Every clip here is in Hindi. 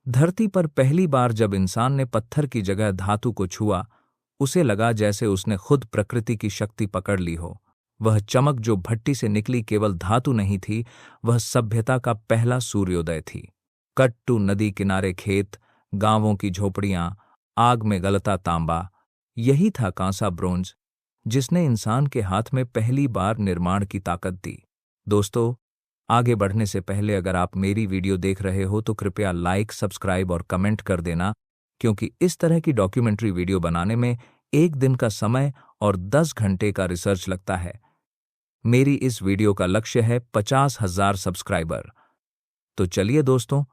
धरती पर पहली बार जब इंसान ने पत्थर की जगह धातु को छुआ, उसे लगा जैसे उसने खुद प्रकृति की शक्ति पकड़ ली हो। वह चमक जो भट्टी से निकली केवल धातु नहीं थी, वह सभ्यता का पहला सूर्योदय थी। कट्टू नदी किनारे खेत, गांवों की झोपड़ियां, आग में गलता तांबा, यही था कांसा ब्रोंज जिसने इंसान के हाथ में पहली बार निर्माण की ताकत दी। दोस्तों, आगे बढ़ने से पहले अगर आप मेरी वीडियो देख रहे हो तो कृपया लाइक, सब्सक्राइब और कमेंट कर देना, क्योंकि इस तरह की डॉक्यूमेंट्री वीडियो बनाने में 1 दिन का समय और 10 घंटे का रिसर्च लगता है। मेरी इस वीडियो का लक्ष्य है 50,000 सब्सक्राइबर। तो चलिए दोस्तों,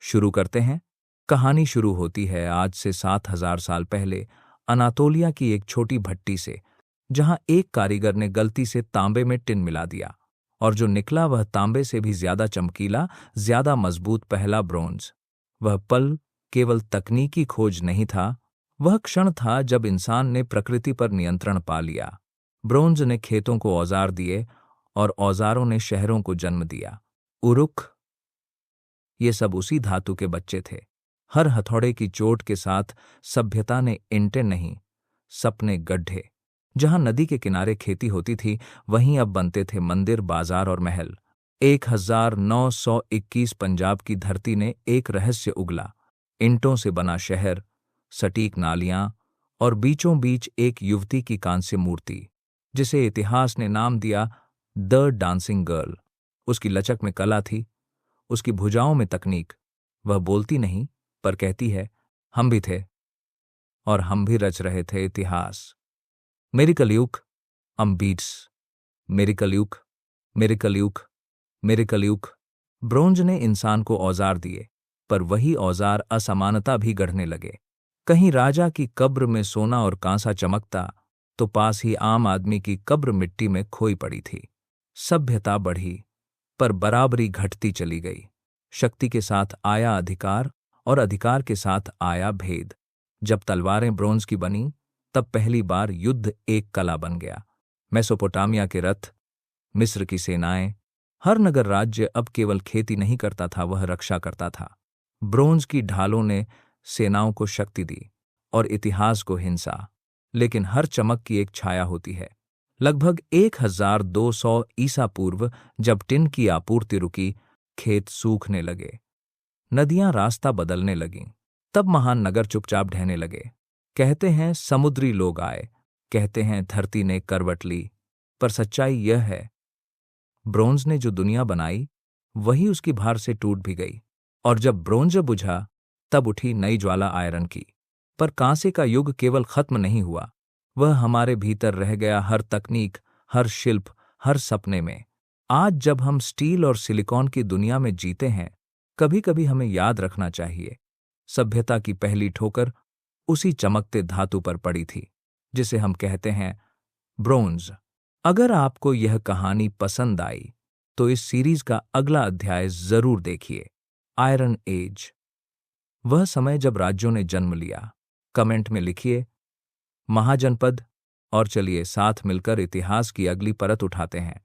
शुरू करते हैं। कहानी शुरू होती है आज से 7,000 साल पहले अनातोलिया की एक छोटी भट्टी से, जहां एक कारीगर ने गलती से तांबे में टिन मिला दिया और जो निकला वह तांबे से भी ज्यादा चमकीला, ज्यादा मजबूत पहला ब्रोंज। वह पल केवल तकनीकी खोज नहीं था, वह क्षण था जब इंसान ने प्रकृति पर नियंत्रण पा लिया। ब्रोंज ने खेतों को औजार दिए और औजारों ने शहरों को जन्म दिया। उरुक, ये सब उसी धातु के बच्चे थे। हर हथौड़े की चोट के साथ सभ्यता ने ईंटें नहीं, सपने गड्ढे। जहां नदी के किनारे खेती होती थी, वहीं अब बनते थे मंदिर, बाजार और महल। 1921 पंजाब की धरती ने एक रहस्य उगला। ईंटों से बना शहर, सटीक नालियां और बीचों बीच एक युवती की कांस्य मूर्ति, जिसे इतिहास ने नाम दिया द डांसिंग गर्ल। उसकी लचक में कला थी, उसकी भुजाओं में तकनीक। वह बोलती नहीं, पर कहती है, हम भी थे और हम भी रच रहे थे इतिहास। मेरी कलयुग बीट्स, मेरी कलयुग, मेरे कलयुग, मेरे कलयुग। ब्रोंज ने इंसान को औजार दिए, पर वही औजार असमानता भी गढ़ने लगे। कहीं राजा की कब्र में सोना और कांसा चमकता, तो पास ही आम आदमी की कब्र मिट्टी में खोई पड़ी थी। सभ्यता बढ़ी, पर बराबरी घटती चली गई। शक्ति के साथ आया अधिकार और अधिकार के साथ आया भेद। जब तलवारें ब्रोंज की बनी, तब पहली बार युद्ध एक कला बन गया। मेसोपोटामिया के रथ, मिस्र की सेनाएं, हर नगर राज्य अब केवल खेती नहीं करता था, वह रक्षा करता था। ब्रोंज की ढालों ने सेनाओं को शक्ति दी और इतिहास को हिंसा। लेकिन हर चमक की एक छाया होती है। लगभग 1200 ईसा पूर्व जब टिन की आपूर्ति रुकी, खेत सूखने लगे, नदियां रास्ता बदलने लगीं, तब महान नगर चुपचाप ढहने लगे। कहते हैं समुद्री लोग आए, कहते हैं धरती ने करवट ली, पर सच्चाई यह है, ब्रोंज ने जो दुनिया बनाई वही उसकी भार से टूट भी गई। और जब ब्रोंज बुझा, तब उठी नई ज्वाला आयरन की। पर कांसे का युग केवल खत्म नहीं हुआ, वह हमारे भीतर रह गया, हर तकनीक, हर शिल्प, हर सपने में। आज जब हम स्टील और सिलिकॉन की दुनिया में जीते हैं, कभी कभी हमें याद रखना चाहिए, सभ्यता की पहली ठोकर उसी चमकते धातु पर पड़ी थी, जिसे हम कहते हैं ब्रोंज। अगर आपको यह कहानी पसंद आई, तो इस सीरीज का अगला अध्याय जरूर देखिए, आयरन एज, वह समय जब राज्यों ने जन्म लिया। कमेंट में लिखिए महाजनपद, और चलिए साथ मिलकर इतिहास की अगली परत उठाते हैं।